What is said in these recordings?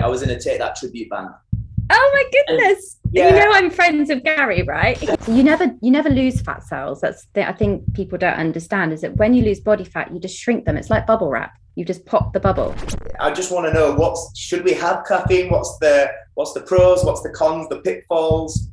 I was in a Take That tribute band. Oh my goodness. Yeah. You know I'm friends with Gary, right? So you never lose fat cells. I think people don't understand is that when you lose body fat, you just shrink them. It's like bubble wrap. You just pop the bubble. I just want to know should we have caffeine? What's the pros? What's the cons? The pitfalls?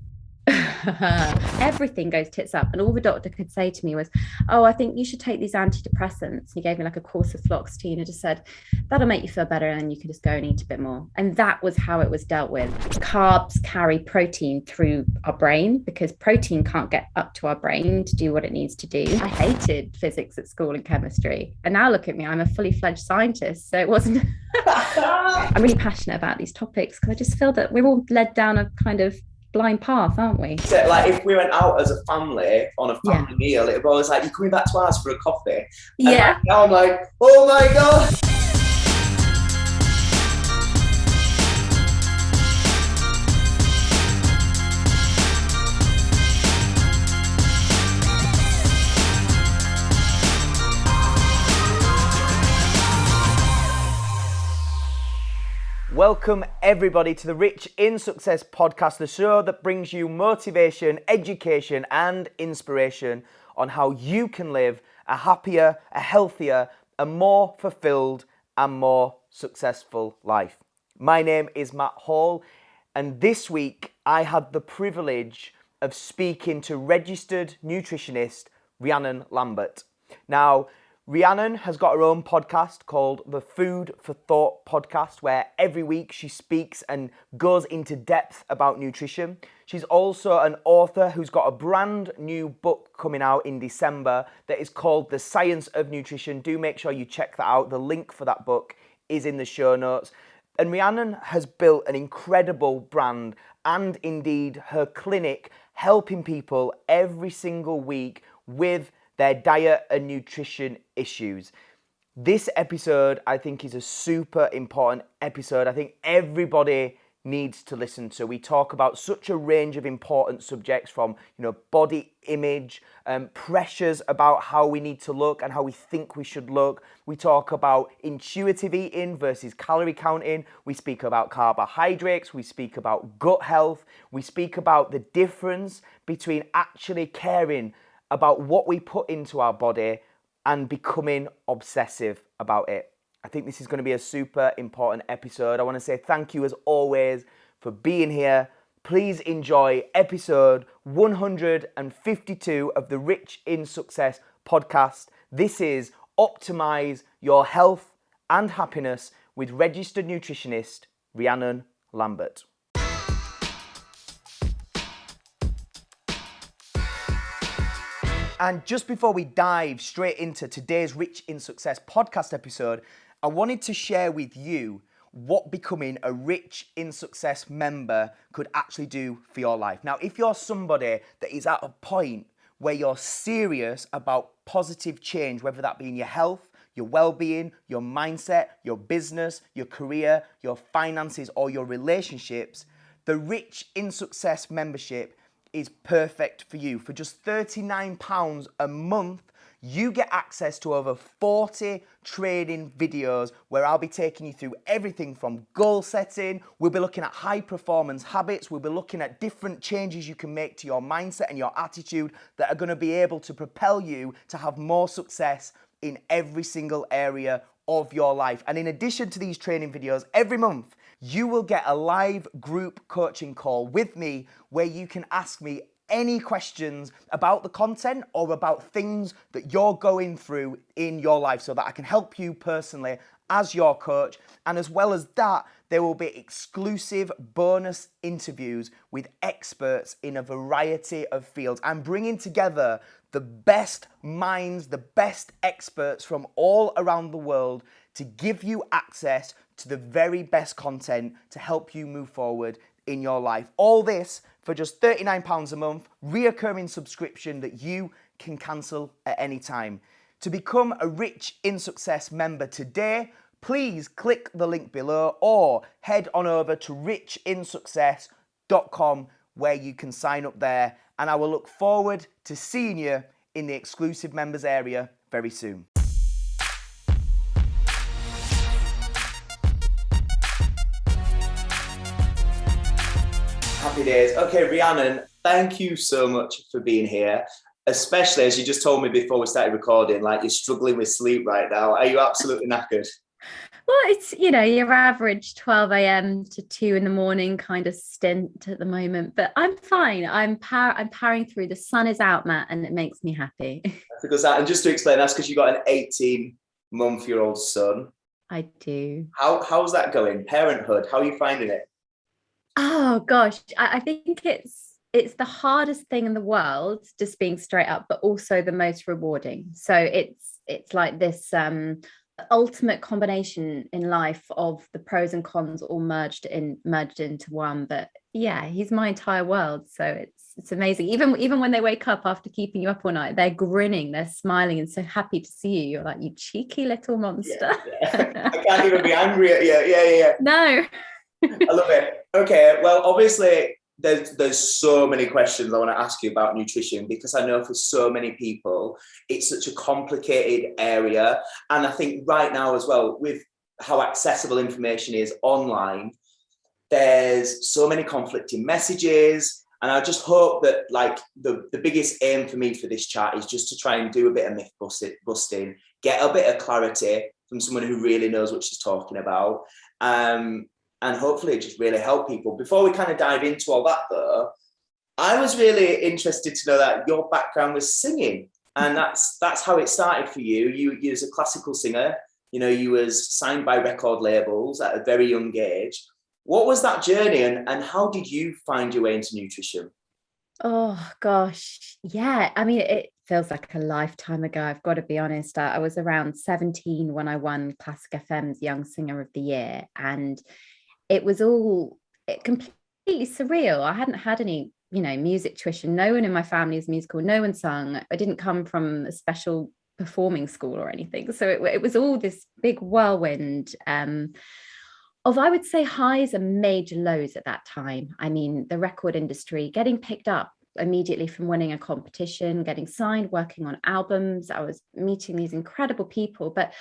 Everything goes tits up, and all the doctor could say to me was, "Oh, I think you should take these antidepressants." He gave me like a course of fluoxetine and just said, "That'll make you feel better, and then you can just go and eat a bit more." And that was how it was dealt with. Carbs carry protein through our brain because protein can't get up to our brain to do what it needs to do. I hated physics at school and chemistry, and now look at me, I'm a fully fledged scientist. So it wasn't. I'm really passionate about these topics because I just feel that we're all led down a kind of blind path, aren't we? So, like, if we went out as a family on a family meal, it was always like, "You're coming back to ours for a coffee." And yeah. like, now I'm like, oh my God. Welcome everybody to the Rich in Success podcast, the show that brings you motivation, education and inspiration on how you can live a happier, a healthier, a more fulfilled and more successful life. My name is Matt Hall, and this week I had the privilege of speaking to registered nutritionist Rhiannon Lambert. Now, Rhiannon has got her own podcast called the Food for Thought podcast, where every week she speaks and goes into depth about nutrition. She's also an author who's got a brand new book coming out in December that is called The Science of Nutrition. Do make sure you check that out. The link for that book is in the show notes. And Rhiannon has built an incredible brand and indeed her clinic helping people every single week with their diet and nutrition issues. This episode, I think, is a super important episode. I think everybody needs to listen to. We talk about such a range of important subjects from, body image, pressures about how we need to look and how we think we should look. We talk about intuitive eating versus calorie counting. We speak about carbohydrates. We speak about gut health. We speak about the difference between actually caring about what we put into our body and becoming obsessive about it. I think this is going to be a super important episode. I want to say thank you as always for being here. Please enjoy episode 152 of the Rich in Success podcast. This is Optimize Your Health and Happiness with registered nutritionist Rhiannon Lambert. And just before we dive straight into today's Rich in Success podcast episode, I wanted to share with you what becoming a Rich in Success member could actually do for your life. Now, if you're somebody that is at a point where you're serious about positive change, whether that be in your health, your well-being, your mindset, your business, your career, your finances, or your relationships, the Rich in Success membership is perfect for you. For just £39 a month, you get access to over 40 training videos where I'll be taking you through everything from goal setting. We'll be looking at high performance habits. We'll be looking at different changes you can make to your mindset and your attitude that are going to be able to propel you to have more success in every single area of your life. And in addition to these training videos, every month, you will get a live group coaching call with me where you can ask me any questions about the content or about things that you're going through in your life so that I can help you personally as your coach. And as well as that, there will be exclusive bonus interviews with experts in a variety of fields. I'm bringing together the best minds, the best experts from all around the world to give you access to the very best content to help you move forward in your life. All this for just £39 a month, reoccurring subscription that you can cancel at any time. To become a Rich in Success member today, please click the link below or head on over to richinsuccess.com where you can sign up there, and I will look forward to seeing you in the exclusive members area very soon. Happy days. Okay, Rhiannon, thank you so much for being here. Especially as you just told me before we started recording, like you're struggling with sleep right now. Are you absolutely knackered? Well, it's, your average 12 a.m. to 2 in the morning kind of stint at the moment, but I'm fine. I'm powering through. The sun is out, Matt, and it makes me happy. Because that, and just to explain, that's because you got an 18-month-old son. I do. How's that going? Parenthood, how are you finding it? Oh gosh, I think it's the hardest thing in the world, just being straight up, but also the most rewarding. So it's like this ultimate combination in life of the pros and cons all merged into one. But yeah, he's my entire world. So it's amazing. Even when they wake up after keeping you up all night, they're grinning, they're smiling and so happy to see you. You're like, you cheeky little monster. Yeah. I can't even be angry at you. Yeah. No. I love it. Okay, well, obviously, there's so many questions I want to ask you about nutrition, because I know for so many people, it's such a complicated area. And I think right now as well, with how accessible information is online, there's so many conflicting messages. And I just hope that, like, the biggest aim for me for this chat is just to try and do a bit of myth busting, get a bit of clarity from someone who really knows what she's talking about. And hopefully just really help people. Before we kind of dive into all that though, I was really interested to know that your background was singing. And that's how it started for you. You as a classical singer, you was signed by record labels at a very young age. What was that journey and how did you find your way into nutrition? Oh gosh, yeah. I mean, it feels like a lifetime ago. I've got to be honest. I was around 17 when I won Classic FM's Young Singer of the Year, and it was all completely surreal. I hadn't had any, music tuition. No one in my family is musical. No one sung. I didn't come from a special performing school or anything. So it was all this big whirlwind of, I would say, highs and major lows at that time. I mean, the record industry getting picked up immediately from winning a competition, getting signed, working on albums. I was meeting these incredible people, but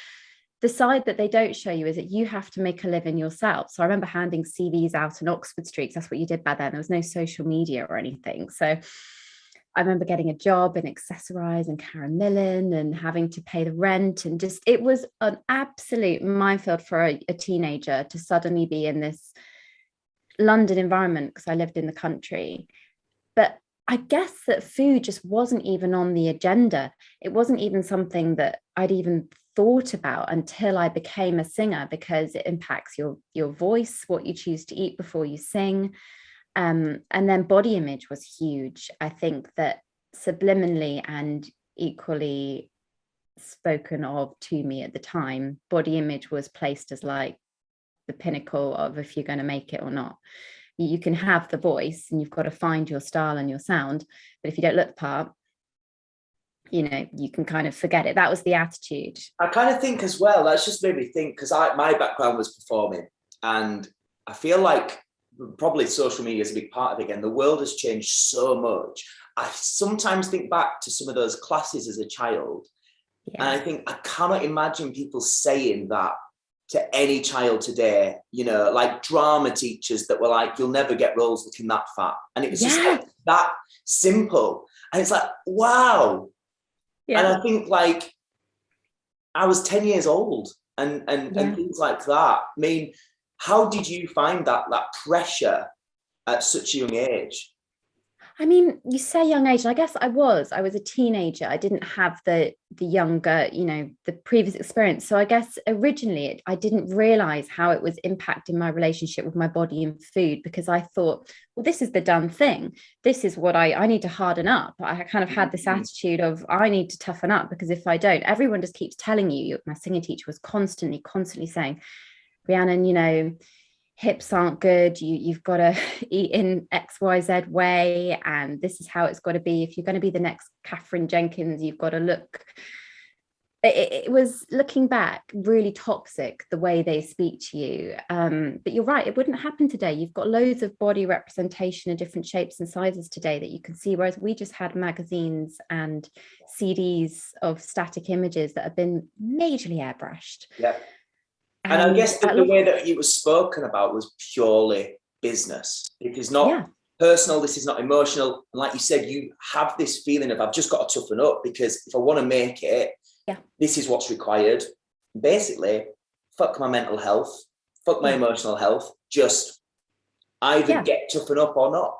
the side that they don't show you is that you have to make a living yourself. So I remember handing CVs out in Oxford Street, because that's what you did back then. There was no social media or anything. So I remember getting a job in Accessorize and Karen Millen and having to pay the rent. And just, it was an absolute minefield for a teenager to suddenly be in this London environment, because I lived in the country. But I guess that food just wasn't even on the agenda. It wasn't even something that I'd even thought about until I became a singer, because it impacts your voice, what you choose to eat before you sing. And then body image was huge. I think that subliminally and equally spoken of to me at the time, body image was placed as like the pinnacle of if you're going to make it or not. You can have the voice and you've got to find your style and your sound, but if you don't look the part, you can kind of forget it. That was the attitude. I kind of think as well, that's just made me think, because my background was performing, and I feel like probably social media is a big part of it again. The world has changed so much. I sometimes think back to some of those classes as a child, and I think I cannot imagine people saying that to any child today, like drama teachers that were like, you'll never get roles looking that fat. And it was just like that simple. And it's like, wow. Yeah. And I think, like, I was 10 years old and things like that. I mean, how did you find that pressure at such a young age? I mean, you say young age, and I guess I was a teenager. I didn't have the younger, the previous experience. So I guess originally I didn't realize how it was impacting my relationship with my body and food, because I thought, well, this is the done thing. This is what I need to harden up. I kind of had this attitude of, I need to toughen up, because if I don't, everyone just keeps telling you. My singing teacher was constantly saying, Rhiannon, hips aren't good, you've got to eat in XYZ way, and this is how it's got to be. If you're going to be the next Catherine Jenkins, you've got to look. It was, looking back, really toxic the way they speak to you. But you're right, it wouldn't happen today. You've got loads of body representation in different shapes and sizes today that you can see, whereas we just had magazines and CDs of static images that have been majorly airbrushed. Yeah. And I guess the way that it was spoken about was purely business. It is not personal, this is not emotional. And like you said, you have this feeling of, I've just got to toughen up, because if I want to make it, this is what's required. Basically, fuck my mental health, fuck my emotional health, just either get toughen up or not.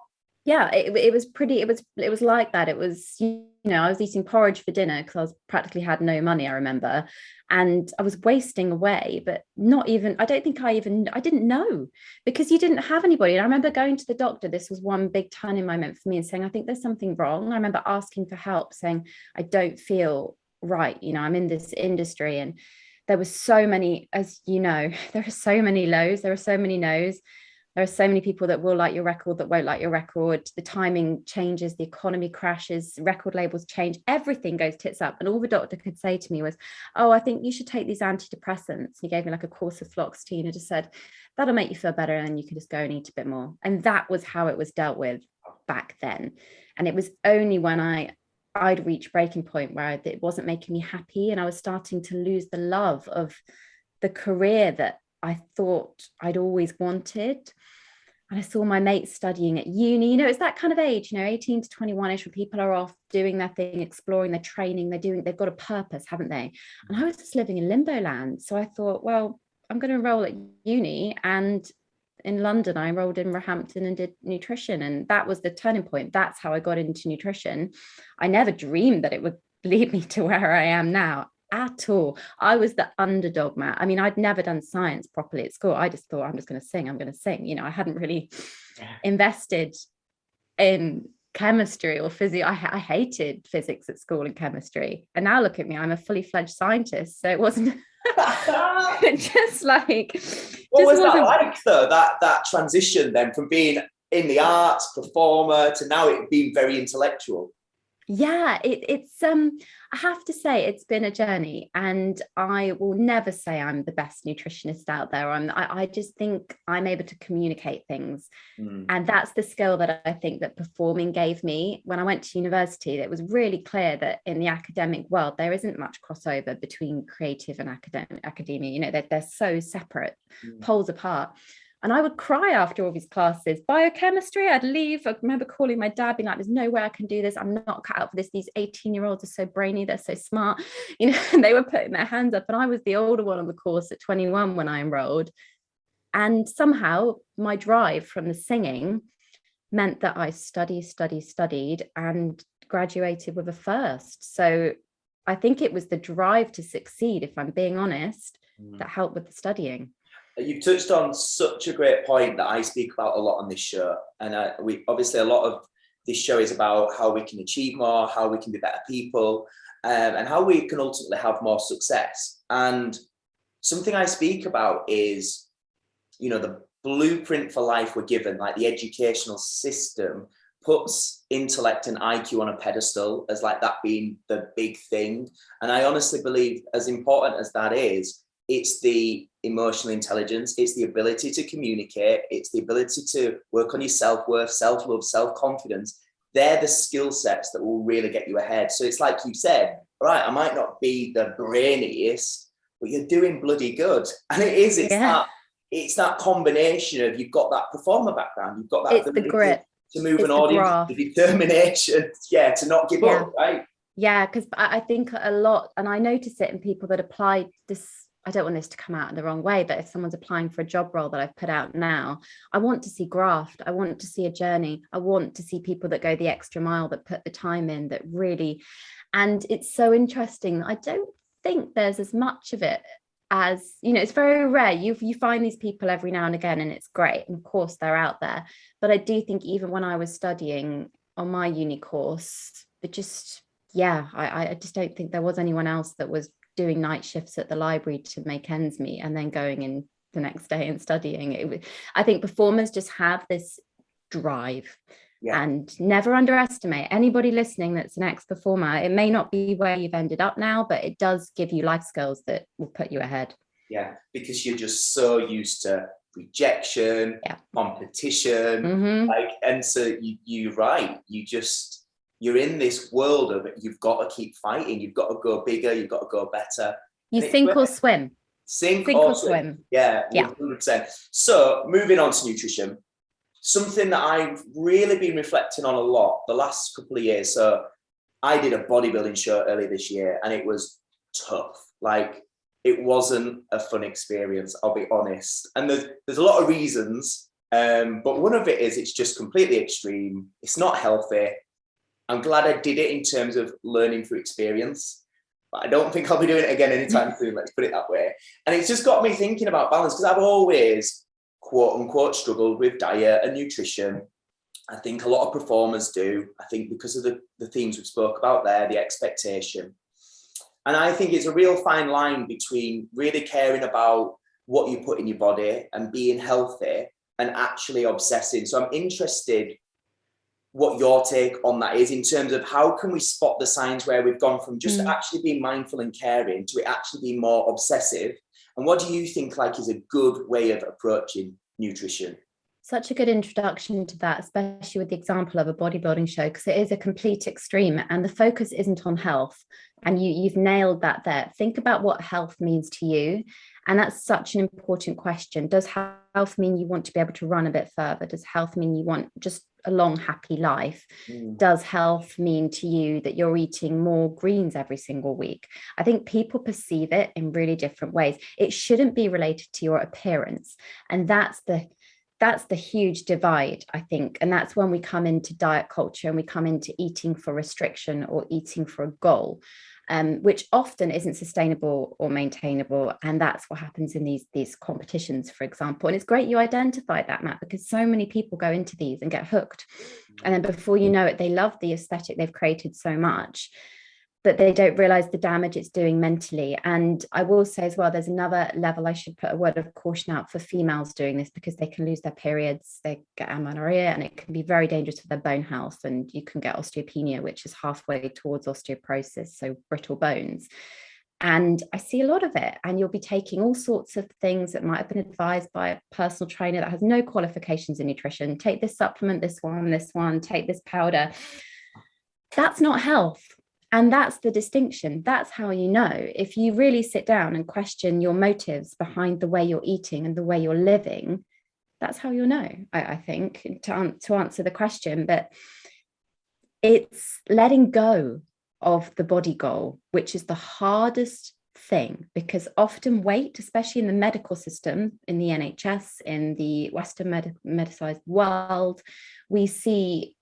Yeah, it was like that. It was, I was eating porridge for dinner because I was practically had no money, I remember, and I was wasting away, but I didn't know, because you didn't have anybody. And I remember going to the doctor. This was one big turning moment for me, and saying, I think there's something wrong. I remember asking for help, saying, I don't feel right. I'm in this industry, and there were so many, as there are so many lows, there are so many no's. There are so many people that will like your record, that won't like your record. The timing changes, the economy crashes, record labels change, everything goes tits up. And all the doctor could say to me was, oh, I think you should take these antidepressants. He gave me like a course of fluoxetine and just said, that'll make you feel better, and you can just go and eat a bit more. And that was how it was dealt with back then. And it was only when I'd reached breaking point where it wasn't making me happy, and I was starting to lose the love of the career that I thought I'd always wanted. And I saw my mates studying at uni. It's that kind of age, 18 to 21ish, where people are off doing their thing, exploring, their training, they've got a purpose, haven't they? And I was just living in limbo land. So I thought, well, I'm going to enroll at uni. And in London, I enrolled in Roehampton and did nutrition. And that was the turning point. That's how I got into nutrition. I never dreamed that it would lead me to where I am now at all. I was the underdog, Matt. I mean, I'd never done science properly at school. I just thought, I'm going to sing. I hadn't really invested in chemistry or physics. I hated physics at school and chemistry. And now look at me, I'm a fully fledged scientist. So it wasn't just like... What was that like, though, that transition then from being in the arts, performer, to now it being very intellectual? Yeah, it's I have to say it's been a journey, and I will never say I'm the best nutritionist out there. I just think I'm able to communicate things, and that's the skill that I think that performing gave me. When I went to university, it was really clear that in the academic world there isn't much crossover between creative and academia. They're so separate, poles apart. And I would cry after all these classes. Biochemistry, I'd leave. I remember calling my dad, being like, there's no way I can do this. I'm not cut out for this. These 18-year-olds are so brainy. They're so smart. And they were putting their hands up. And I was the older one on the course at 21 when I enrolled. And somehow my drive from the singing meant that I studied and graduated with a first. So I think it was the drive to succeed, if I'm being honest, that helped with the studying. You've touched on such a great point that I speak about a lot on this show. And we obviously, a lot of this show is about how we can achieve more, how we can be better people, and how we can ultimately have more success. And something I speak about is, the blueprint for life we're given, like the educational system puts intellect and IQ on a pedestal as like that being the big thing. And I honestly believe, as important as that is, it's the emotional intelligence, it's the ability to communicate, it's the ability to work on your self-worth, self-love, self-confidence. They're the skill sets that will really get you ahead. So it's like you said, right, I might not be the brainiest, but you're doing bloody good. And it's that combination of, you've got that performer background, you've got that it's ability the grit. To move an audience, the determination, to not give up, right? Yeah, because I think a lot, and I notice it in people that apply this. I don't want this to come out in the wrong way, but if someone's applying for a job role that I've put out now, I want to see graft. I want to see a journey. I want to see people that go the extra mile, that put the time in, that really, and it's so interesting. I don't think there's as much of it as, it's very rare. You find these people every now and again, and it's great. And of course they're out there. But I do think even when I was studying on my uni course, I just don't think there was anyone else that was doing night shifts at the library to make ends meet and then going in the next day and studying. I think performers just have this drive, and never underestimate anybody listening that's an ex-performer. It may not be where you've ended up now, but it does give you life skills that will put you ahead. Yeah, because you're just so used to rejection, competition, and so you're right. You're in this world of, you've got to keep fighting. You've got to go bigger. You've got to go better. You sink or swim. Sink or swim. Yeah, 100%. So moving on to nutrition. something that I've really been reflecting on a lot the last couple of years. So I did a bodybuilding show earlier this year and it was tough. Like, it wasn't a fun experience, I'll be honest. And there's a lot of reasons, but one of it is it's just completely extreme. It's not healthy. I'm glad I did it in terms of learning through experience, but I don't think I'll be doing it again anytime soon, let's put it that way. And it's just got me thinking about balance, because I've always, quote unquote, struggled with diet and nutrition. I think a lot of performers do. I think because of the themes we spoke about there, the expectation. And I think it's a real fine line between really caring about what you put in your body and being healthy and actually obsessing. So I'm interested what your take on that is, in terms of how can we spot the signs where we've gone from just actually being mindful and caring to it actually being more obsessive. And what do you think is a good way of approaching nutrition? Such a good introduction to that, especially with the example of a bodybuilding show, because it is a complete extreme and the focus isn't on health. And you've nailed that there. Think about what health means to you. And that's such an important question. Does health mean you want to be able to run a bit further? Does health mean you want just a long, happy life? Does health mean to you that you're eating more greens every single week? I think people perceive it in really different ways. It shouldn't be related to your appearance. And that's the huge divide, I think. And that's when we come into diet culture and we come into eating for restriction or eating for a goal, which often isn't sustainable or maintainable. And that's what happens in these competitions, for example. And it's great you identified that, Matt, because so many people go into these and get hooked. And then before you know it, they love the aesthetic they've created so much, but they don't realize the damage it's doing mentally. And I will say as well, there's another level. I should put a word of caution out for females doing this, because they can lose their periods, they get amenorrhea, and it can be very dangerous for their bone health. And you can get osteopenia, which is halfway towards osteoporosis, so brittle bones. And I see a lot of it. And you'll be taking all sorts of things that might have been advised by a personal trainer that has no qualifications in nutrition. Take this supplement, this one, take this powder. That's not health. And that's the distinction. That's how you know. If you really sit down and question your motives behind the way you're eating and the way you're living, that's how you'll know, I think, to answer the question. But it's letting go of the body goal, which is the hardest thing, because often weight, especially in the medical system, in the NHS, in the Western medicalized world, we see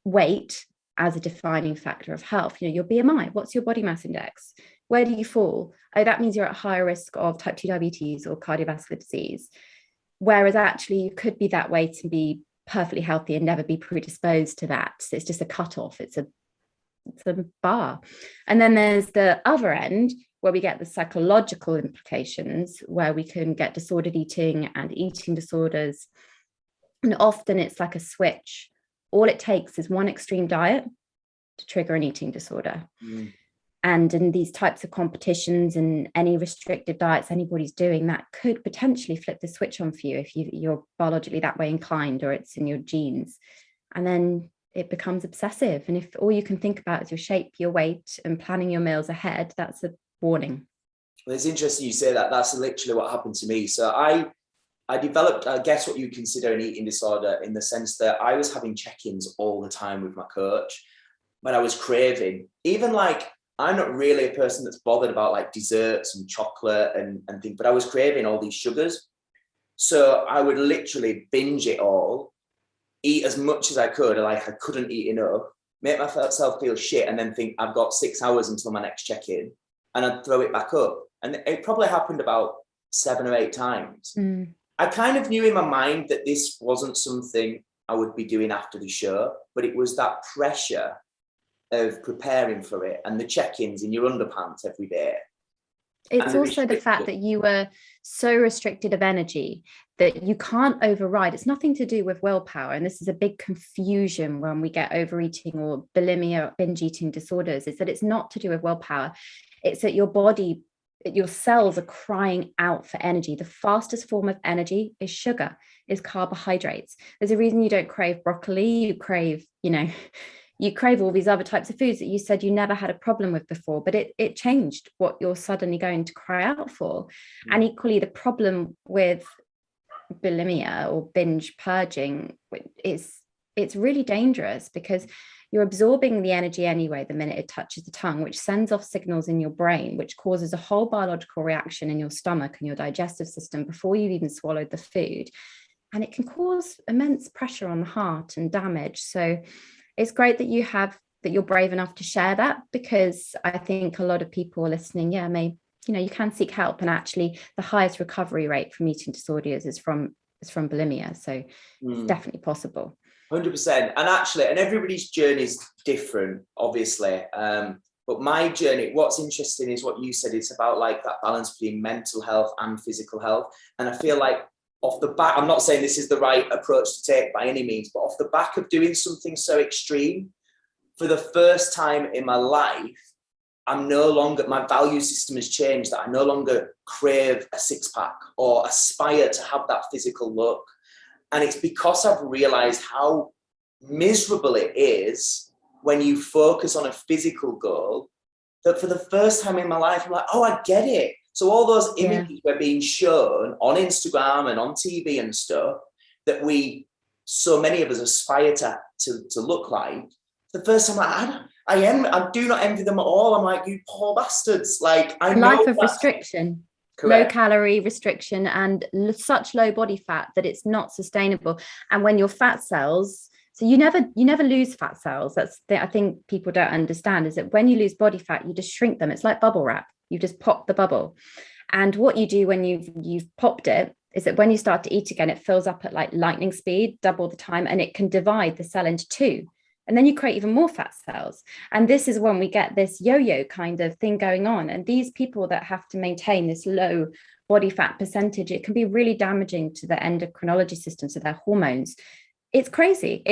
weight as a defining factor of health. Your BMI, what's your body mass index? Where do you fall? Oh, that means you're at higher risk of type 2 diabetes or cardiovascular disease. Whereas actually you could be that way to be perfectly healthy and never be predisposed to that. So it's just a cutoff. It's a bar. And then there's the other end where we get the psychological implications, where we can get disordered eating and eating disorders. And often it's like a switch. All it takes is one extreme diet to trigger an eating disorder. And in these types of competitions and any restricted diets anybody's doing, that could potentially flip the switch on for you if you're biologically that way inclined or it's in your genes. And then it becomes obsessive. And if all you can think about is your shape, your weight, and planning your meals ahead, that's a warning. Well, it's interesting you say that. That's literally what happened to me. So I developed, I guess, what you consider an eating disorder, in the sense that I was having check-ins all the time with my coach, but I was craving, even I'm not really a person that's bothered about desserts and chocolate and things, but I was craving all these sugars. So I would literally binge it all, eat as much as I could, I couldn't eat enough, make myself feel shit, and then think I've got 6 hours until my next check-in, and I'd throw it back up. And it probably happened about 7 or 8 times. I kind of knew in my mind that this wasn't something I would be doing after the show, but it was that pressure of preparing for it and the check-ins in your underpants every day. It's also the fact that you were so restricted of energy that you can't override. It's nothing to do with willpower. And this is a big confusion when we get overeating or bulimia, binge eating disorders, is that it's not to do with willpower. It's that your body, your cells are crying out for energy. The fastest form of energy is sugar, is carbohydrates. There's a reason you don't crave broccoli. You crave, you crave all these other types of foods that you said you never had a problem with before, but it changed what you're suddenly going to cry out for. And equally, the problem with bulimia or binge purging, it's really dangerous because you're absorbing the energy anyway the minute it touches the tongue, which sends off signals in your brain, which causes a whole biological reaction in your stomach and your digestive system before you've even swallowed the food. And it can cause immense pressure on the heart and damage. So it's great that you're brave enough to share that, because I think a lot of people listening, you can seek help. And actually the highest recovery rate from eating disorders is from bulimia. So it's definitely possible. 100%. And actually, and everybody's journey is different, obviously. But my journey, what's interesting is what you said, it's about like that balance between mental health and physical health. And I feel like off the back, I'm not saying this is the right approach to take by any means, but off the back of doing something so extreme, for the first time in my life, my value system has changed, that I no longer crave a six pack or aspire to have that physical look. And it's because I've realized how miserable it is when you focus on a physical goal, that for the first time in my life, I'm like, oh, I get it. So all those images were being shown on Instagram and on TV and stuff that so many of us aspire to look like. The first time I do not envy them at all. I'm like, you poor bastards. Like, I know life of restriction. Correct. Low calorie restriction and such low body fat that it's not sustainable. And when your fat cells, so you never lose fat cells. I think people don't understand, is that when you lose body fat, you just shrink them. It's like bubble wrap. You just pop the bubble. And what you do when you've popped it is that when you start to eat again, it fills up at like lightning speed, double the time, and it can divide the cell into two. And then you create even more fat cells. And this is when we get this yo-yo kind of thing going on. And these people that have to maintain this low body fat percentage, it can be really damaging to their endocrinology system, so their hormones. It's crazy.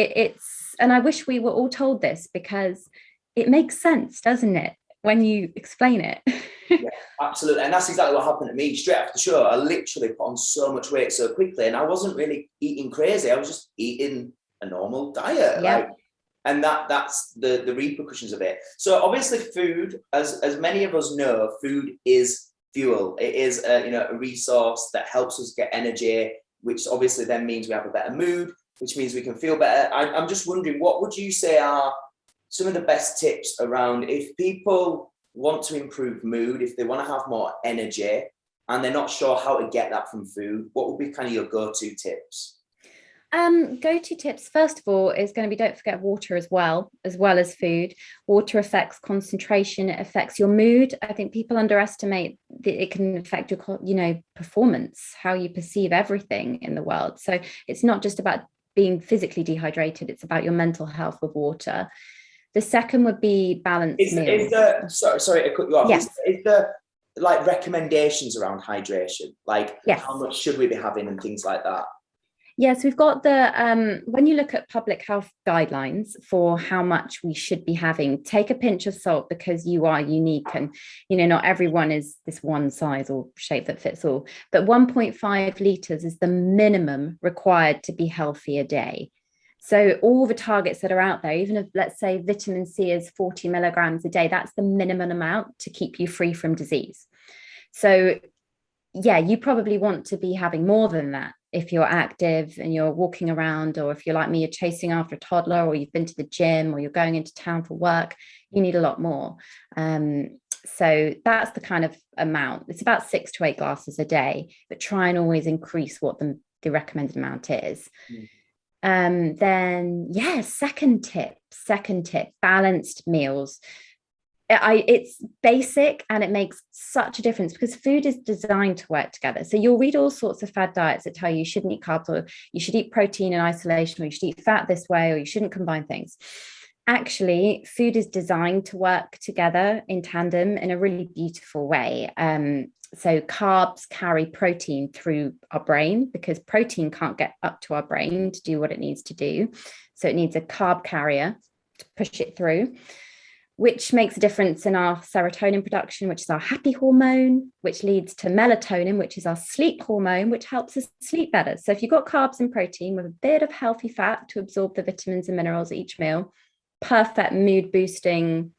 And I wish we were all told this, because it makes sense, doesn't it, when you explain it? Yeah, absolutely. And that's exactly what happened to me. Straight after the show, I literally put on so much weight so quickly, and I wasn't really eating crazy. I was just eating a normal diet. Yeah. And that's the repercussions of it. So obviously food, as many of us know, food is fuel. It is a resource that helps us get energy, which obviously then means we have a better mood, which means we can feel better. I'm just wondering, what would you say are some of the best tips around if people want to improve mood, if they want to have more energy and they're not sure how to get that from food? What would be kind of your go-to tips? Go-to tips, first of all, is going to be, don't forget water as well as food. Water affects concentration, it affects your mood. I think people underestimate that it can affect your performance, how you perceive everything in the world. So it's not just about being physically dehydrated, it's about your mental health with water. The second would be balanced meals. Sorry to cut you off. Yes. Is there like recommendations around hydration? Like how much should we be having and things like that? Yes, we've got when you look at public health guidelines for how much we should be having, take a pinch of salt, because you are unique and, not everyone is this one size or shape that fits all. But 1.5 litres is the minimum required to be healthy a day. So all the targets that are out there, even if, let's say, vitamin C is 40 milligrams a day, that's the minimum amount to keep you free from disease. So yeah, you probably want to be having more than that if you're active and you're walking around, or if you're like me, you're chasing after a toddler, or you've been to the gym, or you're going into town for work, you need a lot more. So that's the kind of amount. It's about 6 to 8 glasses a day, but try and always increase what the recommended amount is. Then second tip, balanced meals. It's basic and it makes such a difference, because food is designed to work together. So you'll read all sorts of fad diets that tell you shouldn't eat carbs, or you should eat protein in isolation, or you should eat fat this way, or you shouldn't combine things. Actually, food is designed to work together in tandem in a really beautiful way. So carbs carry protein through our brain, because protein can't get up to our brain to do what it needs to do. So it needs a carb carrier to push it through, which makes a difference in our serotonin production, which is our happy hormone, which leads to melatonin, which is our sleep hormone, which helps us sleep better. So if you've got carbs and protein with a bit of healthy fat to absorb the vitamins and minerals at each meal, perfect mood boosting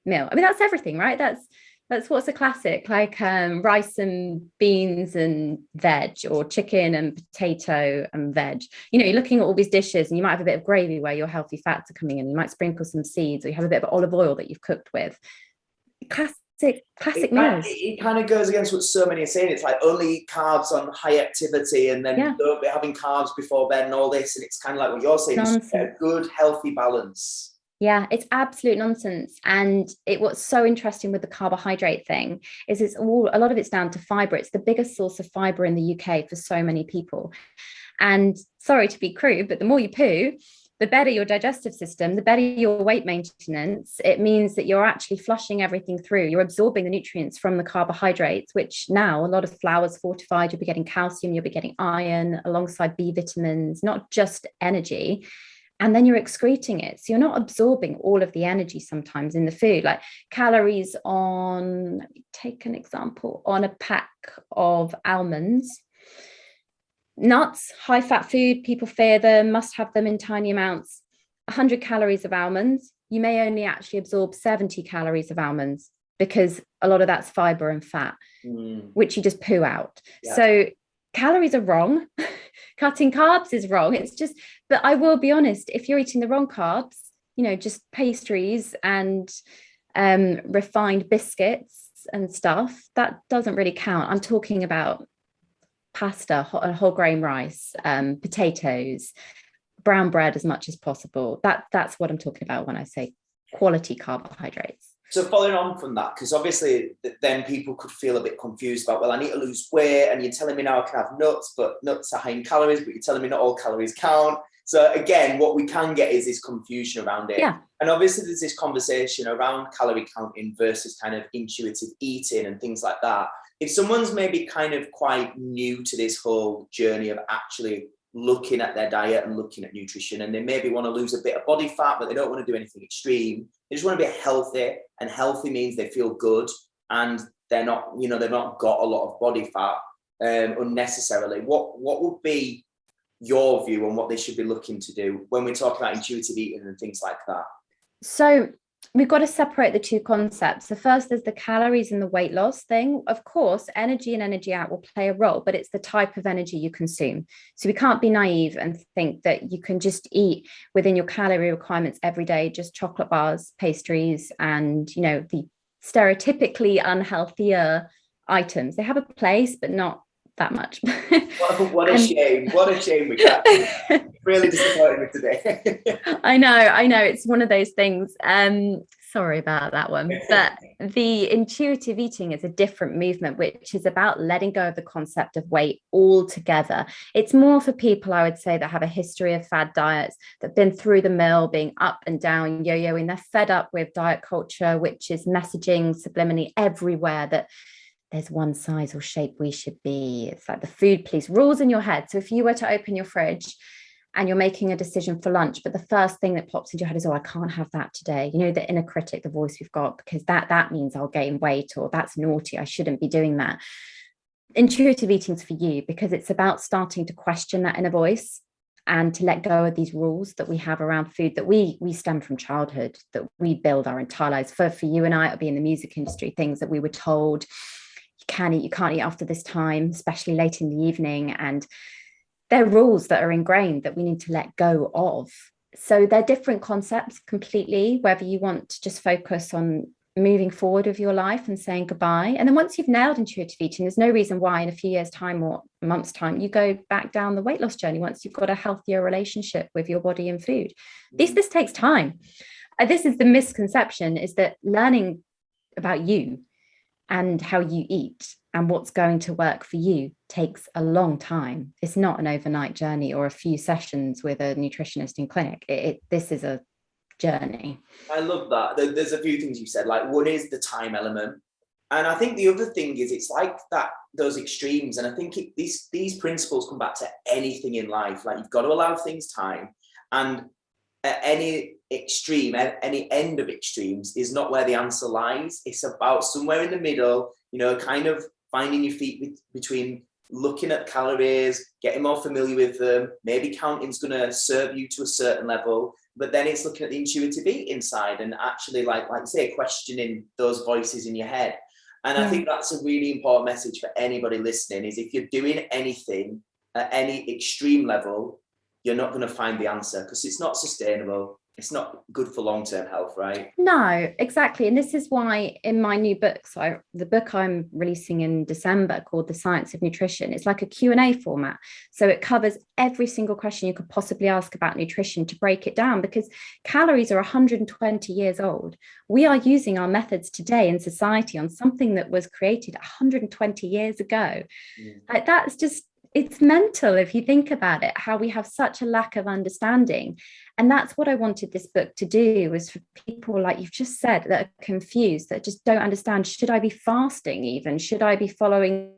meal. I mean, that's everything, right? That's That's what's a classic, like rice and beans and veg, or chicken and potato and veg. You know, you're looking at all these dishes and you might have a bit of gravy where your healthy fats are coming in. You might sprinkle some seeds, or you have a bit of olive oil that you've cooked with. Classic meals. It kind of goes against what so many are saying. It's like only eat carbs on high activity, and then don't be having carbs before bed and all this. And it's kind of like what you're saying, it's a good, healthy balance. Yeah, it's absolute nonsense. And what's so interesting with the carbohydrate thing is a lot of it's down to fiber. It's the biggest source of fiber in the UK for so many people. And sorry to be crude, but the more you poo, the better your digestive system, the better your weight maintenance. It means that you're actually flushing everything through. You're absorbing the nutrients from the carbohydrates, which now a lot of flour's fortified. You'll be getting calcium, you'll be getting iron alongside B vitamins, not just energy. And then you're excreting it. So you're not absorbing all of the energy sometimes in the food. Like calories on, let me take an example, on a pack of almonds. Nuts, high fat food, people fear them, must have them in tiny amounts. 100 calories of almonds, you may only actually absorb 70 calories of almonds, because a lot of that's fiber and fat, which you just poo out. Yeah. So calories are wrong. Cutting carbs is wrong. It's just, but I will be honest, if you're eating the wrong carbs, you know, just pastries and refined biscuits and stuff, that doesn't really count. I'm talking about pasta, whole grain rice, potatoes, brown bread as much as possible. That's what I'm talking about when I say quality carbohydrates. So following on from that, because obviously then people could feel a bit confused about, well, I need to lose weight, and you're telling me now I can have nuts, but nuts are high in calories, but you're telling me not all calories count. So again, what we can get is this confusion around it. Yeah. And obviously there's this conversation around calorie counting versus kind of intuitive eating and things like that. If someone's maybe kind of quite new to this whole journey of actually looking at their diet and looking at nutrition, and they maybe want to lose a bit of body fat, but they don't want to do anything extreme. They just want to be healthy, and healthy means they feel good and they're not, you know, they've not got a lot of body fat unnecessarily. What would be your view on what they should be looking to do when we're talking about intuitive eating and things like that? So we've got to separate the two concepts. So first, there's the calories and the weight loss thing. Of course, energy and energy out will play a role, but it's the type of energy you consume. So we can't be naive and think that you can just eat within your calorie requirements every day, just chocolate bars, pastries, and, you know, the stereotypically unhealthier items. They have a place, but not that much. What a shame. What a shame we got. Really disappointed me today. I know. It's one of those things. Sorry about that one. But the intuitive eating is a different movement, which is about letting go of the concept of weight altogether. It's more for people, I would say, that have a history of fad diets, that have been through the mill, being up and down, yo-yoing. They're fed up with diet culture, which is messaging subliminally everywhere that there's one size or shape we should be. It's like the food police rules in your head. So if you were to open your fridge and you're making a decision for lunch, but the first thing that pops into your head is, oh, I can't have that today. You know, the inner critic, the voice we've got, because that means I'll gain weight, or that's naughty, I shouldn't be doing that. Intuitive eating's for you, because it's about starting to question that inner voice and to let go of these rules that we have around food that we stem from childhood, that we build our entire lives. For you and I, it'll be in the music industry, things that we were told, you can't eat after this time, especially late in the evening. And they're rules that are ingrained that we need to let go of. So they're different concepts completely, whether you want to just focus on moving forward with your life and saying goodbye. And then once you've nailed intuitive eating, there's no reason why in a few years' time or a month's time, you go back down the weight loss journey once you've got a healthier relationship with your body and food. This takes time. This is the misconception, is that learning about you and how you eat and what's going to work for you takes a long time. It's not an overnight journey or a few sessions with a nutritionist in clinic. This is a journey. I love that. There's a few things you said, like one is the time element. And I think the other thing is it's like that, those extremes. And I think these principles come back to anything in life. Like you've got to allow things time. And at any extreme, at any end of extremes is not where the answer lies. It's about somewhere in the middle, you know, kind of finding your feet between looking at calories, getting more familiar with them. Maybe counting's going to serve you to a certain level, but then it's looking at the intuitive eating side and actually, like you say, questioning those voices in your head. And I think that's a really important message for anybody listening, is if you're doing anything at any extreme level, you're not going to find the answer, because it's not sustainable. It's not good for long-term health, right? No, exactly. And this is why in my new book, so the book I'm releasing in December called The Science of Nutrition, it's like a Q&A format. So it covers every single question you could possibly ask about nutrition to break it down, because calories are 120 years old. We are using our methods today in society on something that was created 120 years ago. Like that's just, it's mental if you think about it, how we have such a lack of understanding. And that's what I wanted this book to do, was for people, like you've just said, that are confused, that just don't understand, should I be fasting even? Should I be following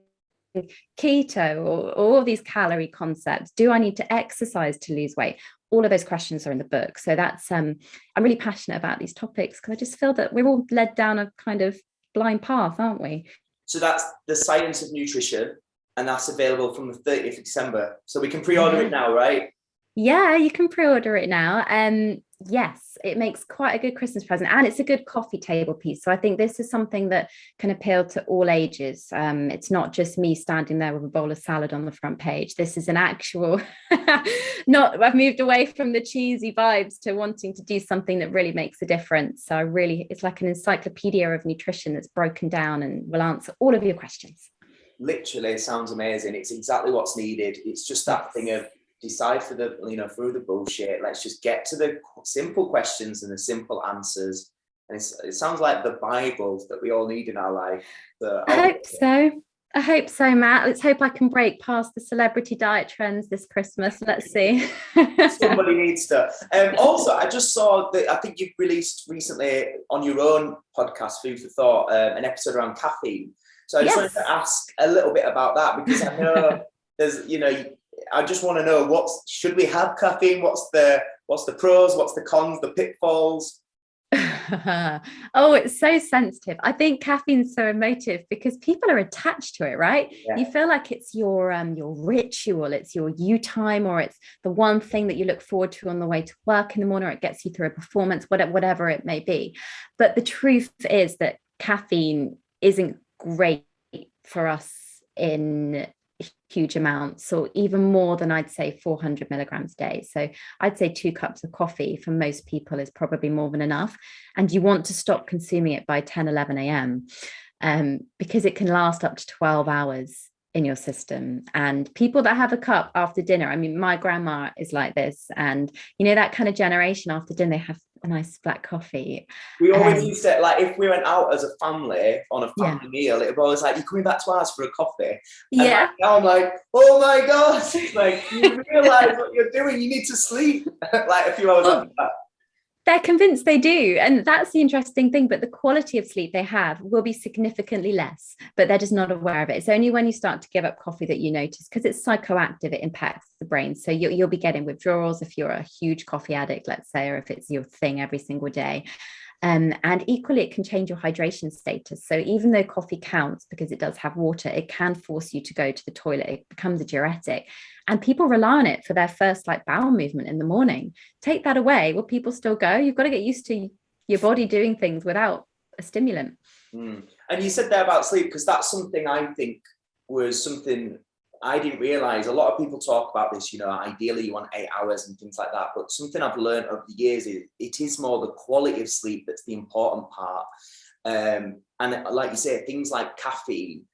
keto or all these calorie concepts? Do I need to exercise to lose weight? All of those questions are in the book. So that's, I'm really passionate about these topics, because I just feel that we're all led down a kind of blind path, aren't we? So that's The Science of Nutrition, and that's available from the 30th of December. So we can pre-order it now, right? Yeah, you can pre-order it now. Yes, it makes quite a good Christmas present, and it's a good coffee table piece. So I think this is something that can appeal to all ages. It's not just me standing there with a bowl of salad on the front page. This is an actual, I've moved away from the cheesy vibes to wanting to do something that really makes a difference. So it's like an encyclopedia of nutrition that's broken down and will answer all of your questions. Literally, it sounds amazing. It's exactly what's needed. It's just that thing of decide through the bullshit. Let's just get to the simple questions and the simple answers. And it sounds like the Bible that we all need in our life. I hope so, Matt. Let's hope I can break past the celebrity diet trends this Christmas. Let's see. Somebody needs to. Also, I just saw that I think you've released recently on your own podcast, Food for Thought, an episode around caffeine. So I just wanted to ask a little bit about that, because I know there's, I just want to know, should we have caffeine? What's the pros? What's the cons? The pitfalls? Oh, it's so sensitive. I think caffeine's so emotive because people are attached to it, right? Yeah. You feel like it's your ritual, it's your you time, or it's the one thing that you look forward to on the way to work in the morning, or it gets you through a performance, whatever it may be. But the truth is that caffeine isn't great for us in huge amounts, or even more than, I'd say, 400 milligrams a day. So I'd say 2 cups of coffee for most people is probably more than enough. And you want to stop consuming it by 10, 11 a.m. Because it can last up to 12 hours in your system. And people that have a cup after dinner, I mean, my grandma is like this, and that kind of generation, after dinner they have a nice black coffee. We always used to, like, if we went out as a family on a family meal, it was always like, you're coming back to ours for a coffee. And now I'm like, oh my God, like, you realise what you're doing, you need to sleep like a few hours after that. They're convinced they do. And that's the interesting thing. But the quality of sleep they have will be significantly less, but they're just not aware of it. It's only when you start to give up coffee that you notice, because it's psychoactive, it impacts the brain. So you'll be getting withdrawals if you're a huge coffee addict, let's say, or if it's your thing every single day. And equally, it can change your hydration status. So even though coffee counts because it does have water, it can force you to go to the toilet. It becomes a diuretic. And people rely on it for their first bowel movement in the morning. Take that away, will people still go? You've got to get used to your body doing things without a stimulant. And you said there about sleep, because that's something I think was something I didn't realize. A lot of people talk about this, ideally you want 8 hours and things like that. But something I've learned over the years is it is more the quality of sleep that's the important part. And like you say, things like caffeine,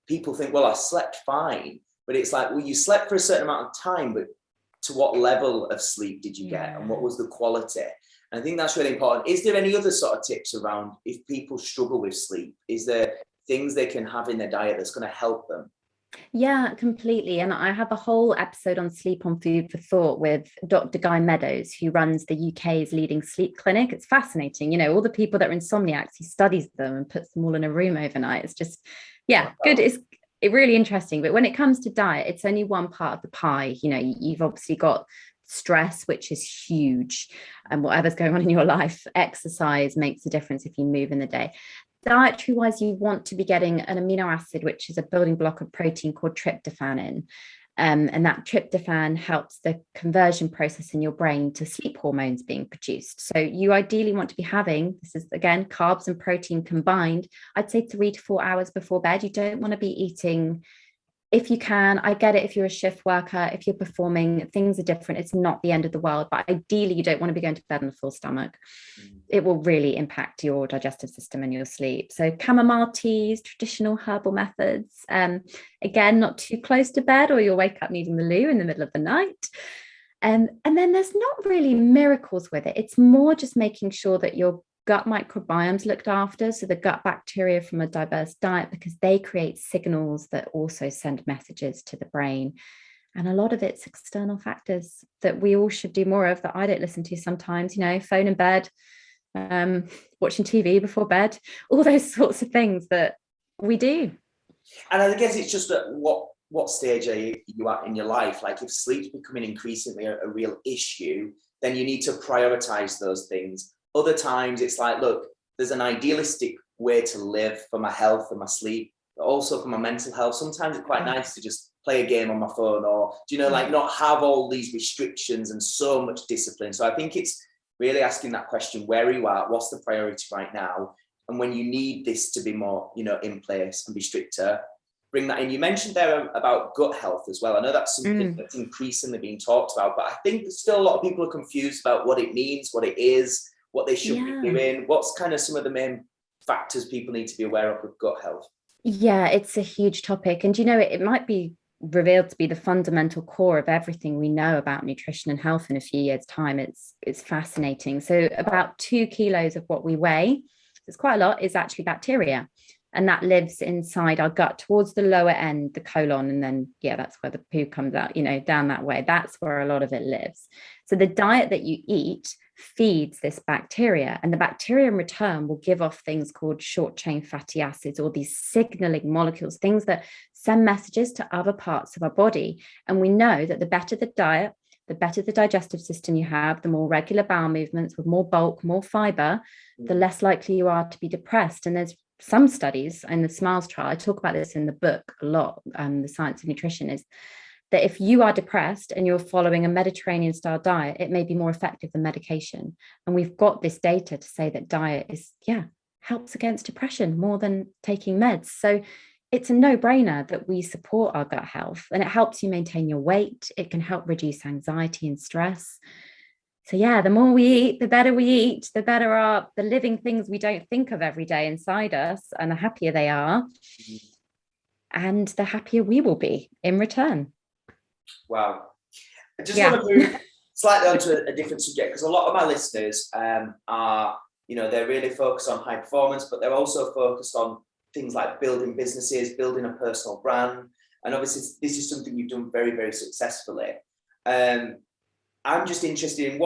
people think, well, I slept fine. But it's like, well, you slept for a certain amount of time, but to what level of sleep did you get, and what was the quality? And I think that's really important. Is there any other sort of tips around if people struggle with sleep? Is there things they can have in their diet that's going to help them? Yeah, completely. And I have a whole episode on sleep on Food for Thought with Dr. Guy Meadows, who runs the UK's leading sleep clinic. It's fascinating. All the people that are insomniacs, he studies them and puts them all in a room overnight. It's just, good. It's really interesting. But when it comes to diet, it's only one part of the pie. You've obviously got stress, which is huge, and whatever's going on in your life. Exercise makes a difference if you move in the day. Dietary wise, you want to be getting an amino acid, which is a building block of protein, called tryptophan in. And that tryptophan helps the conversion process in your brain to sleep hormones being produced. So you ideally want to be having, this is again, carbs and protein combined, I'd say 3 to 4 hours before bed. You don't want to be eating, if you can, I get it if you're a shift worker, if you're performing, things are different. It's not the end of the world, but ideally you don't want to be going to bed on a full stomach. It will really impact your digestive system and your sleep. So chamomile teas, traditional herbal methods, again, not too close to bed or you'll wake up needing the loo in the middle of the night. And then there's not really miracles with it. It's more just making sure that your gut microbiome's looked after, so the gut bacteria from a diverse diet, because they create signals that also send messages to the brain. And a lot of it's external factors that we all should do more of, that I don't listen to sometimes, phone in bed, watching TV before bed, all those sorts of things that we do. And I guess it's just at what stage are you at in your life? Like if sleep's becoming increasingly a real issue, then you need to prioritize those things. Other times it's like, look, there's an idealistic way to live for my health and my sleep, but also for my mental health. Sometimes it's quite nice to just play a game on my phone or, like not have all these restrictions and so much discipline. So I think it's really asking that question, where are you at? What's the priority right now? And when you need this to be more, in place and be stricter, bring that in. You mentioned there about gut health as well. I know that's something that's increasingly being talked about, but I think there's still a lot of people are confused about what it means, what it is, what they should be doing. What's kind of some of the main factors people need to be aware of with gut health? Yeah, it's a huge topic. And, it might be revealed to be the fundamental core of everything we know about nutrition and health in a few years' time. It's fascinating. So about 2 kilos of what we weigh, it's quite a lot, is actually bacteria. And that lives inside our gut towards the lower end, the colon. And then, that's where the poo comes out, down that way. That's where a lot of it lives. So the diet that you eat feeds this bacteria, and the bacteria in return will give off things called short chain fatty acids, or these signaling molecules, things that send messages to other parts of our body. And we know that the better the diet, the better the digestive system you have, the more regular bowel movements with more bulk, more fiber, the less likely you are to be depressed. And there's some studies in the SMILES trial, I talk about this in the book a lot, The Science of Nutrition, is that if you are depressed and you're following a Mediterranean style diet, it may be more effective than medication. And we've got this data to say that diet helps against depression more than taking meds. So it's a no-brainer that we support our gut health, and it helps you maintain your weight. It can help reduce anxiety and stress. So the more we eat, the better we eat, the better are the living things we don't think of every day inside us, and the happier they are, and the happier we will be in return. Wow. I just want to move slightly onto a different subject, because a lot of my listeners are, they're really focused on high performance, but they're also focused on things like building businesses, building a personal brand. And obviously this is something you've done very, very successfully. I'm just interested in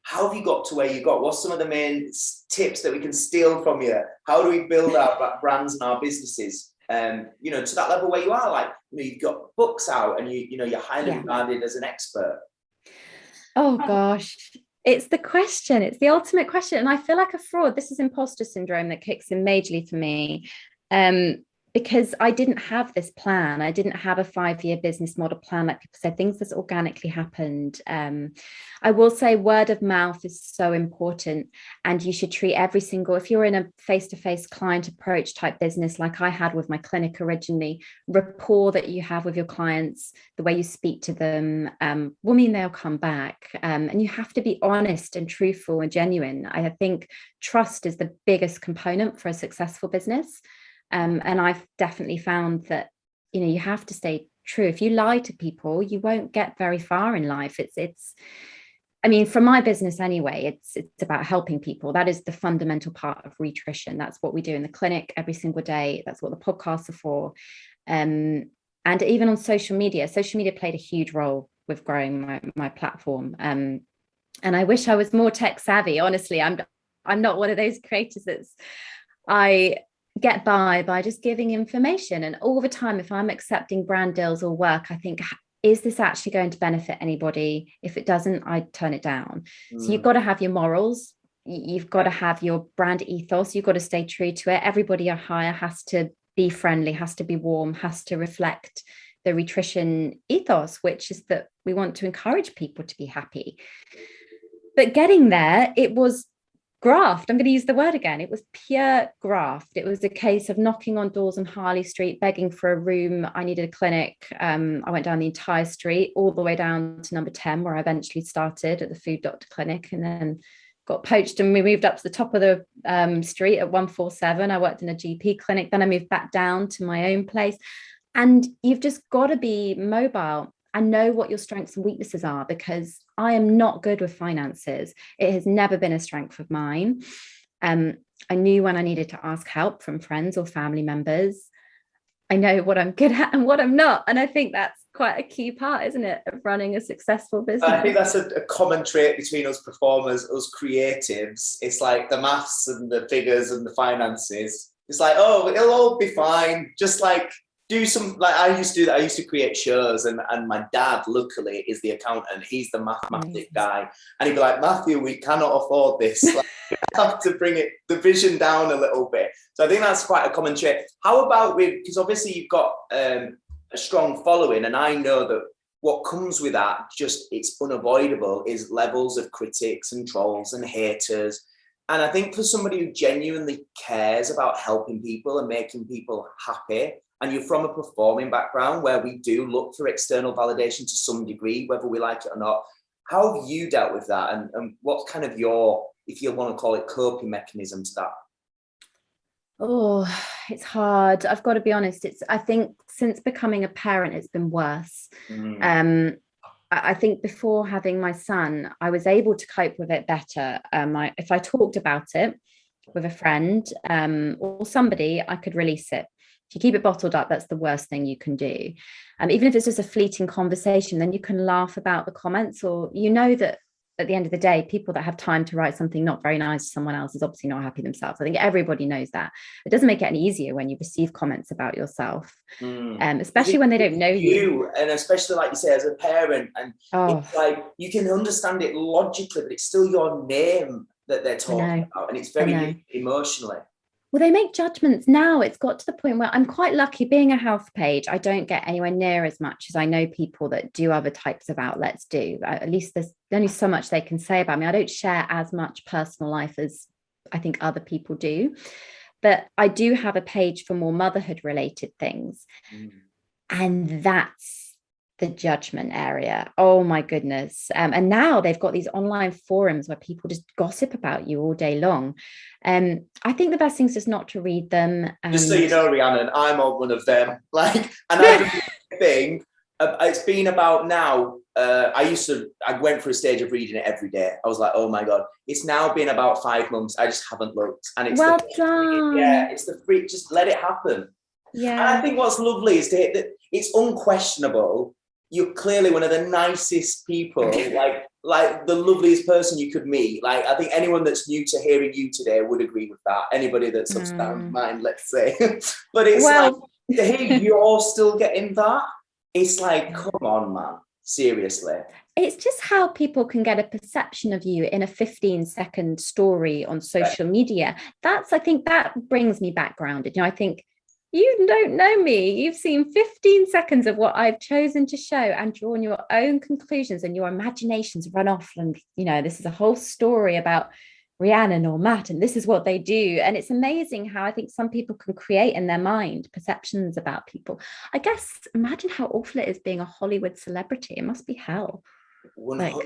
how have you got to where you got? What's some of the main tips that we can steal from you? How do we build our brands and our businesses? To that level where you are, like, you've got books out and you're highly regarded as an expert. Oh gosh, it's the question. It's the ultimate question. And I feel like a fraud. This is imposter syndrome that kicks in majorly for me. Because I didn't have this plan. I didn't have a 5-year business model plan, like people said, things that's organically happened. I will say word of mouth is so important, and you should treat if you're in a face-to-face client approach type business, like I had with my clinic originally, rapport that you have with your clients, the way you speak to them, will mean they'll come back. And you have to be honest and truthful and genuine. I think trust is the biggest component for a successful business. And I've definitely found that, you have to stay true. If you lie to people, you won't get very far in life. For my business anyway, it's about helping people. That is the fundamental part of Rhitrition. That's what we do in the clinic every single day. That's what the podcasts are for. And even on social media played a huge role with growing my platform. And I wish I was more tech savvy. Honestly, I'm not one of those creators I get by just giving information. And all the time, if I'm accepting brand deals or work, I think, is this actually going to benefit anybody? If it doesn't, I turn it down. So you've got to have your morals. You've got to have your brand ethos. You've got to stay true to it. Everybody you hire has to be friendly, has to be warm, has to reflect the Rhitrition ethos, which is that we want to encourage people to be happy. But getting there, it was graft. I'm going to use the word again. It was pure graft. It was a case of knocking on doors on Harley Street, begging for a room. I needed a clinic. I went down the entire street, all the way down to number 10, where I eventually started at the Food Doctor Clinic, and then got poached and we moved up to the top of the street at 147. I worked in a GP clinic. Then I moved back down to my own place. And you've just got to be mobile and know what your strengths and weaknesses are, because I am not good with finances. It has never been a strength of mine. I knew when I needed to ask help from friends or family members. I know what I'm good at and what I'm not. And I think that's quite a key part, isn't it, of running a successful business? I think that's a common trait between us performers, us creatives. It's like the maths and the figures and the finances. It's like, oh, it'll all be fine. Just like do some, like I used to do that. I used to create shows, and my dad, luckily, is the accountant. He's the mathematic guy. And he'd be like, Matthew, we cannot afford this. Like, we have to bring the vision down a little bit. So I think that's quite a common trait. How about because obviously you've got a strong following, and I know that what comes with that, just it's unavoidable, is levels of critics and trolls and haters. And I think for somebody who genuinely cares about helping people and making people happy, and you're from a performing background where we do look for external validation to some degree, whether we like it or not, how have you dealt with that? And what's kind of your, if you want to call it, coping mechanism to that? Oh, it's hard. I've got to be honest. I think since becoming a parent, it's been worse. I think before having my son, I was able to cope with it better. If I talked about it with a friend or somebody, I could release it. If you keep it bottled up, that's the worst thing you can do. Even if it's just a fleeting conversation, then you can laugh about the comments, or you know that at the end of the day, people that have time to write something not very nice to someone else is obviously not happy themselves. I think everybody knows that. It doesn't make it any easier when you receive comments about yourself, especially when they don't know you. And especially, like you say, as a parent, and it's like you can understand it logically, but it's still your name that they're talking about, and it's very emotionally. Well, they make judgments now. It's got to the point where I'm quite lucky being a health page. I don't get anywhere near as much as I know people that do other types of outlets do. At least there's only so much they can say about me. I don't share as much personal life as I think other people do. But I do have a page for more motherhood related things. And that's the judgment area. Oh my goodness. And now they've got these online forums where people just gossip about you all day long. I think the best thing is just not to read them. Just so you know, Rhiannon, I'm on one of them. Like, and I do the thing. It's been about now. I went for a stage of reading it every day. I was like, oh my God. It's now been about 5 months. I just haven't looked. And it's well done. Yeah, it's the free, just let it happen. Yeah. And I think what's lovely is to hit that it's unquestionable. You're clearly one of the nicest people, like the loveliest person you could meet. Like, I think anyone that's new to hearing you today would agree with that. Anybody that's of sound mind, let's say. But it's like, to hear you're still getting that, it's like, come on, man. Seriously. It's just how people can get a perception of you in a 15-second story on social media. I think that brings me back grounded. I think, you don't know me. You've seen 15 seconds of what I've chosen to show and drawn your own conclusions, and your imaginations run off. And, this is a whole story about Rhiannon or Matt, and this is what they do. And it's amazing how I think some people can create in their mind perceptions about people. I guess, imagine how awful it is being a Hollywood celebrity. It must be hell.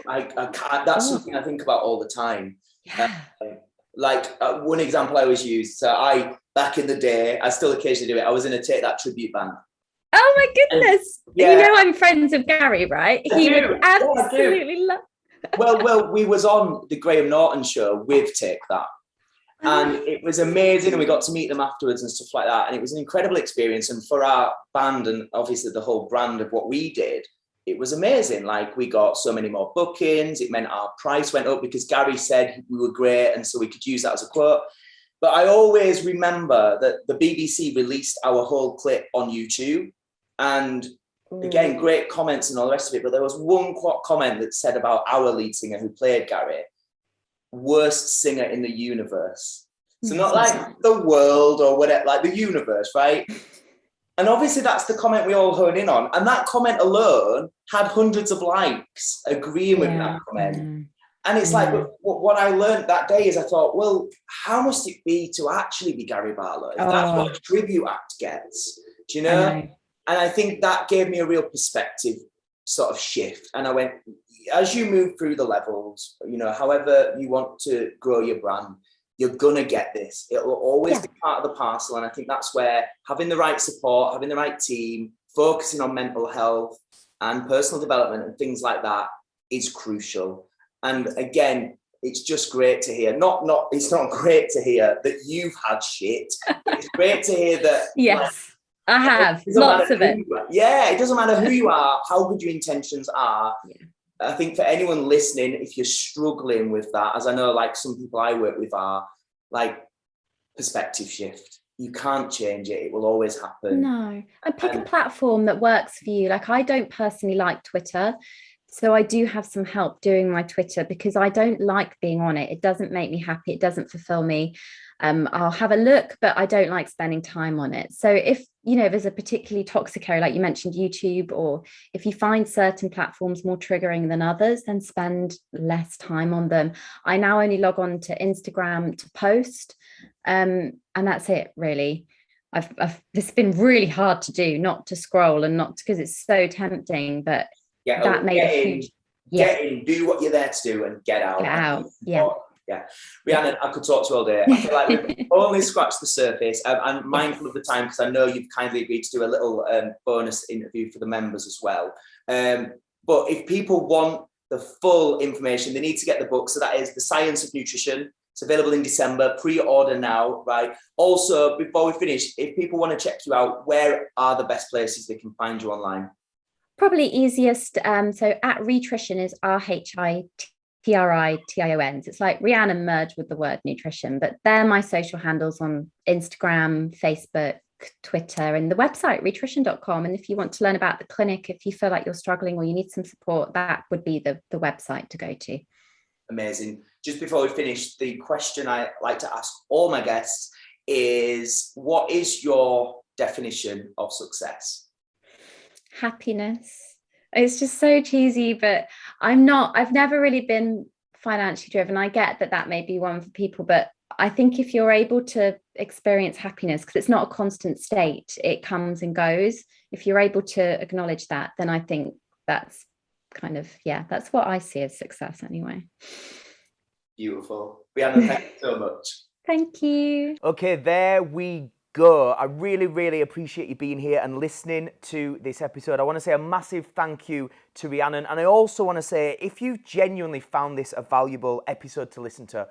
I can't, that's something I think about all the time. Yeah. One example I always use, back in the day, I still occasionally do it. I was in a Take That tribute band. Oh my goodness. And, I'm friends with Gary, right? He would absolutely love. Well, we was on the Graham Norton show with Take That. And it was amazing. And we got to meet them afterwards and stuff like that. And it was an incredible experience. And for our band, and obviously the whole brand of what we did, it was amazing. Like, we got so many more bookings. It meant our price went up because Gary said we were great. And so we could use that as a quote. But I always remember that the BBC released our whole clip on YouTube. And again, great comments and all the rest of it. But there was one comment that said about our lead singer who played Gary, worst singer in the universe. So not like the world or whatever, like the universe, right? And obviously that's the comment we all hone in on. And that comment alone had hundreds of likes agreeing with that comment. And it's like, what I learned that day is I thought, well, how must it be to actually be Gary Barlow? If that's what a tribute act gets, do you know? And I think that gave me a real perspective sort of shift. And I went, as you move through the levels, you know, however you want to grow your brand, you're gonna get this. It will always be part of the parcel. And I think that's where having the right support, having the right team, focusing on mental health and personal development and things like that is crucial. And again, it's just great to hear. It's not great to hear that you've had shit. It's great to hear that. Yes, I have lots of it. Yeah, it doesn't matter who you are, how good your intentions are. Yeah. I think for anyone listening, if you're struggling with that, as I know, like some people I work with are, like, perspective shift. You can't change it. It will always happen. No. And pick a platform that works for you. Like, I don't personally like Twitter. So I do have some help doing my Twitter because I don't like being on it. It doesn't make me happy. It doesn't fulfill me. I'll have a look, but I don't like spending time on it. So if, you know, there's a particularly toxic area, like you mentioned, YouTube, or if you find certain platforms more triggering than others, then spend less time on them. I now only log on to Instagram to post, and that's it, really. It's been really hard to do, not to scroll and not because it's so tempting, but that made a huge... Get in, do what you're there to do, and get out. Get out, yeah. Yeah, Rhiannon, I could talk to you all day. I feel like we've only scratched the surface. I'm mindful of the time because I know you've kindly agreed to do a little bonus interview for the members as well. But if people want the full information, they need to get the book. So that is The Science of Nutrition. It's available in December. Pre-order now, right? Also, before we finish, if people want to check you out, where are the best places they can find you online? Probably easiest. So at Rhitrition is RHITRITION. It's like Rhiannon merged with the word nutrition, but they're my social handles on Instagram, Facebook, Twitter, and the website rhitrition.com. And if you want to learn about the clinic, if you feel like you're struggling or you need some support, that would be the website to go to. Amazing. Just before we finish, the question I like to ask all my guests is, what is your definition of success? Happiness. It's just so cheesy, but I've never really been financially driven. I get that may be one for people, but I think if you're able to experience happiness, because it's not a constant state, it comes and goes. If you're able to acknowledge that, then I think that's kind of, that's what I see as success anyway. Beautiful. Rhiannon, thank you so much. Thank you. Okay, there we go. I really, really appreciate you being here and listening to this episode. I want to say a massive thank you to Rhiannon. And I also want to say, if you genuinely found this a valuable episode to listen to,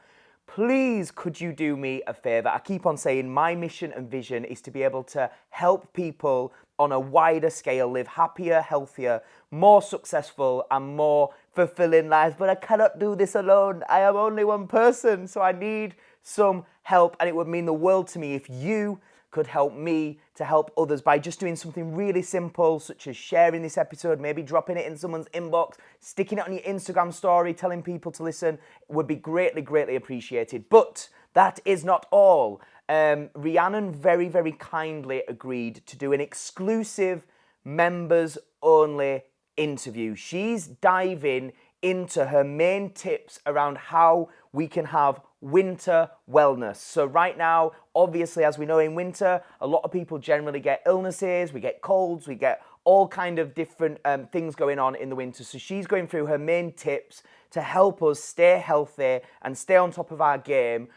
please could you do me a favor? I keep on saying my mission and vision is to be able to help people on a wider scale live happier, healthier, more successful and more fulfilling lives. But I cannot do this alone. I am only one person, so I need some help. And it would mean the world to me if you could help me to help others by just doing something really simple, such as sharing this episode, maybe dropping it in someone's inbox, sticking it on your Instagram story, telling people to listen. It would be greatly, greatly appreciated. But that is not all. Rhiannon very, very kindly agreed to do an exclusive members-only interview. She's diving into her main tips around how we can have winter wellness. So right now, obviously, as we know, in winter, a lot of people generally get illnesses, we get colds, we get all kind of different things going on in the winter. So she's going through her main tips to help us stay healthy and stay on top of our game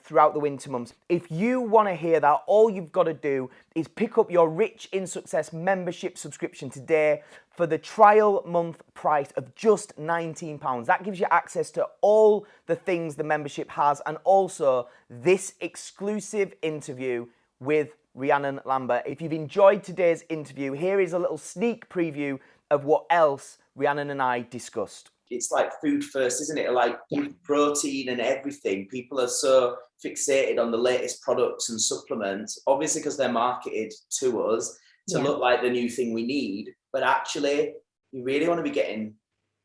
throughout the winter months. If you want to hear that, all you've got to do is pick up your Rich in Success membership subscription today for the trial month price of just £19. That gives you access to all the things the membership has and also this exclusive interview with Rhiannon Lambert. If you've enjoyed today's interview, here is a little sneak preview of what else Rhiannon and I discussed. It's like food first, isn't it? Like protein and everything. People are so fixated on the latest products and supplements, obviously because they're marketed to us to look like the new thing we need. But actually, you really want to be getting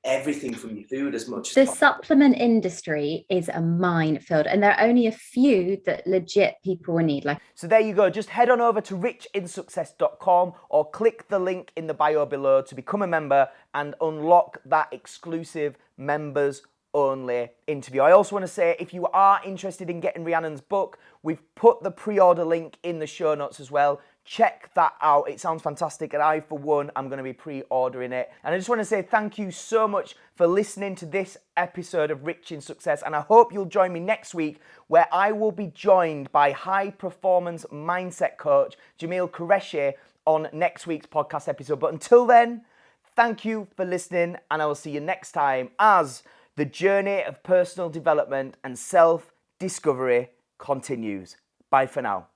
everything from your food as much as The possible. supplement industry is a minefield, and there are only a few that legit people will need. Like, So there you go. Just head on over to richinsuccess.com or click the link in the bio below to become a member and unlock that exclusive members only interview. I also want to say, if you are interested in getting Rhiannon's book, we've put the pre-order link in the show notes as well. Check that out. It sounds fantastic, and I, for one, I'm going to be pre-ordering it. And I just want to say thank you so much for listening to this episode of Rich in Success, and I hope you'll join me next week, where I will be joined by high-performance mindset coach Jamil Qureshi on next week's podcast episode. But until then, thank you for listening, and I will see you next time as the journey of personal development and self-discovery continues. Bye for now.